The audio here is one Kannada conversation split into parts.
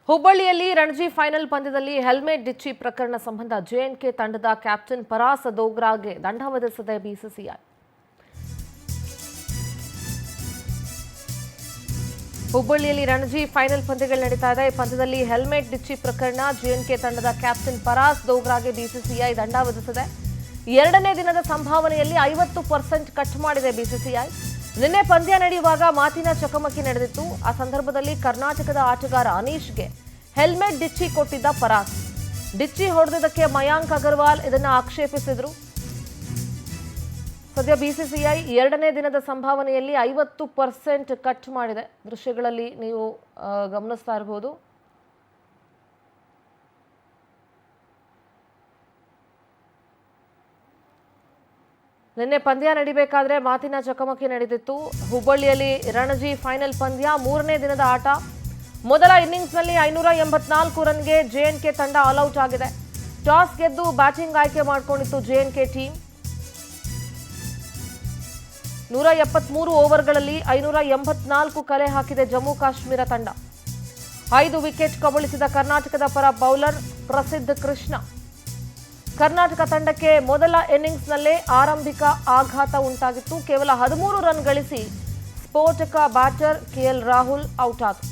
ಹುಬ್ಬಳ್ಳಿಯಲ್ಲಿ ರಣಜಿ ಫೈನಲ್ ಪಂದ್ಯದಲ್ಲಿ ಹೆಲ್ಮೆಟ್ ಡಿಚ್ಚಿ ಪ್ರಕರಣ ಸಂಬಂಧ ಜೆಎನ್ಕೆ ತಂಡದ ಕ್ಯಾಪ್ಟನ್ ಪರಾಸ್ ದೋಗ್ರಾಗೆ ದಂಡ ವಿಧಿಸಿದೆ ಬಿಸಿಸಿಐ. ಹುಬ್ಬಳ್ಳಿಯಲ್ಲಿ ರಣಜಿ ಫೈನಲ್ ಪಂದ್ಯಗಳು ನಡೀತಾ ಇದೆ. ಈ ಪಂದ್ಯದಲ್ಲಿ ಹೆಲ್ಮೆಟ್ ಡಿಚ್ಚಿ ಪ್ರಕರಣ ಜೆಎನ್ಕೆ ತಂಡದ ಕ್ಯಾಪ್ಟನ್ ಪರಾಸ್ ದೋಗ್ರಾಗೆ ಬಿಸಿಸಿಐ ದಂಡ ವಿಧಿಸಿದೆ. ಎರಡನೇ ದಿನದ ಸಂಭಾವನೆಯಲ್ಲಿ 50% ಕಟ್ ಮಾಡಿದೆ ಬಿಸಿಸಿಐ. ನಿನ್ನೆ ಪಂದ್ಯ ನಡೆಯುವಾಗ ಮಾತಿನ ಚಕಮಕಿ ನಡೆದಿತ್ತು. ಆ ಸಂದರ್ಭದಲ್ಲಿ ಕರ್ನಾಟಕದ ಆಟಗಾರ ಅನೀಶ್ಗೆ ಹೆಲ್ಮೆಟ್ ಡಿಚ್ಚಿ ಕೊಟ್ಟಿದ್ದ ಪರಾಸ್. ಡಿಚ್ಚಿ ಹೊಡೆದಿದ್ದಕ್ಕೆ ಮಯಾಂಕ್ ಅಗರ್ವಾಲ್ ಇದನ್ನು ಆಕ್ಷೇಪಿಸಿದ್ರು. ಸದ್ಯ ಬಿಸಿಸಿಐ ಎರಡನೇ ದಿನದ ಸಂಭಾವನೆಯಲ್ಲಿ 50% ಕಟ್ ಮಾಡಿದೆ. ದೃಶ್ಯಗಳಲ್ಲಿ ನೀವು ಗಮನಿಸ್ತಾ ಇರಬಹುದು. ನಿನ್ನೆ ಪಂದ್ಯ ನಡಿಬೇಕಾದ್ರೆ ಮಾತಿನ ಚಕಮಕಿ ನಡೆದಿತ್ತು. ಹುಬ್ಬಳ್ಳಿಯಲ್ಲಿ ರಣಜಿ ಫೈನಲ್ ಪಂದ್ಯ ಮೂರನೇ ದಿನದ ಆಟ. ಮೊದಲ ಇನ್ನಿಂಗ್ಸ್ನಲ್ಲಿ 584 ರನ್ಗೆ ಜೆಎನ್ಕೆ ತಂಡ ಆಲ್ಔಟ್ ಆಗಿದೆ. ಟಾಸ್ ಗೆದ್ದು ಬ್ಯಾಟಿಂಗ್ ಆಯ್ಕೆ ಮಾಡಿಕೊಂಡಿತ್ತು ಜೆಎನ್ಕೆ ಟೀಮ್. 173 ಓವರ್ಗಳಲ್ಲಿ 584 ಕಲೆ ಹಾಕಿದೆ ಜಮ್ಮು ಕಾಶ್ಮೀರ ತಂಡ. 5 ವಿಕೆಟ್ ಕಬಳಿಸಿದ ಕರ್ನಾಟಕದ ಪರ ಬೌಲರ್ ಪ್ರಸಿದ್ಧ ಕೃಷ್ಣ. ಕರ್ನಾಟಕ ತಂಡಕ್ಕೆ ಮೊದಲ ಇನ್ನಿಂಗ್ಸ್ನಲ್ಲೇ ಆರಂಭಿಕ ಆಘಾತ ಉಂಟಾಗಿತ್ತು. ಕೇವಲ 13 ರನ್ ಗಳಿಸಿ ಸ್ಫೋಟಕ ಬ್ಯಾಟರ್ ಕೆಎಲ್ ರಾಹುಲ್ ಔಟ್ ಆದರು.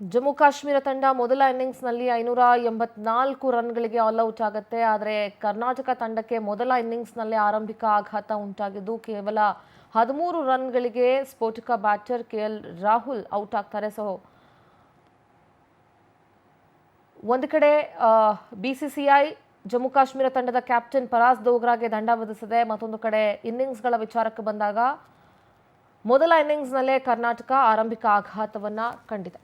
ಜಮ್ಮು ಕಾಶ್ಮೀರ ತಂಡ ಮೊದಲ ಇನ್ನಿಂಗ್ಸ್ನಲ್ಲಿ 584 ರನ್ಗಳಿಗೆ ಆಲ್ಔಟ್ ಆಗುತ್ತೆ. ಆದರೆ ಕರ್ನಾಟಕ ತಂಡಕ್ಕೆ ಮೊದಲ ಇನ್ನಿಂಗ್ಸ್ನಲ್ಲೇ ಆರಂಭಿಕ ಆಘಾತ ಉಂಟಾಗಿದ್ದು ಕೇವಲ 13 ರನ್ಗಳಿಗೆ ಸ್ಫೋಟಕ ಬ್ಯಾಟರ್ ಕೆಎಲ್ ರಾಹುಲ್ ಔಟ್ ಆಗ್ತಾರೆ. ಸೊ ಒಂದು ಕಡೆ ಬಿಸಿಸಿಐ ಜಮ್ಮು ಕಾಶ್ಮೀರ ತಂಡದ ಕ್ಯಾಪ್ಟನ್ ಪರಾಸ್ ದೋಗ್ರಾಗೆ ದಂಡ ವಿಧಿಸಿದೆ. ಮತ್ತೊಂದು ಕಡೆ ಇನ್ನಿಂಗ್ಸ್ಗಳ ವಿಚಾರಕ್ಕೆ ಬಂದಾಗ ಮೊದಲ ಇನ್ನಿಂಗ್ಸ್ನಲ್ಲೇ ಕರ್ನಾಟಕ ಆರಂಭಿಕ ಆಘಾತವನ್ನ ಕಂಡಿದೆ.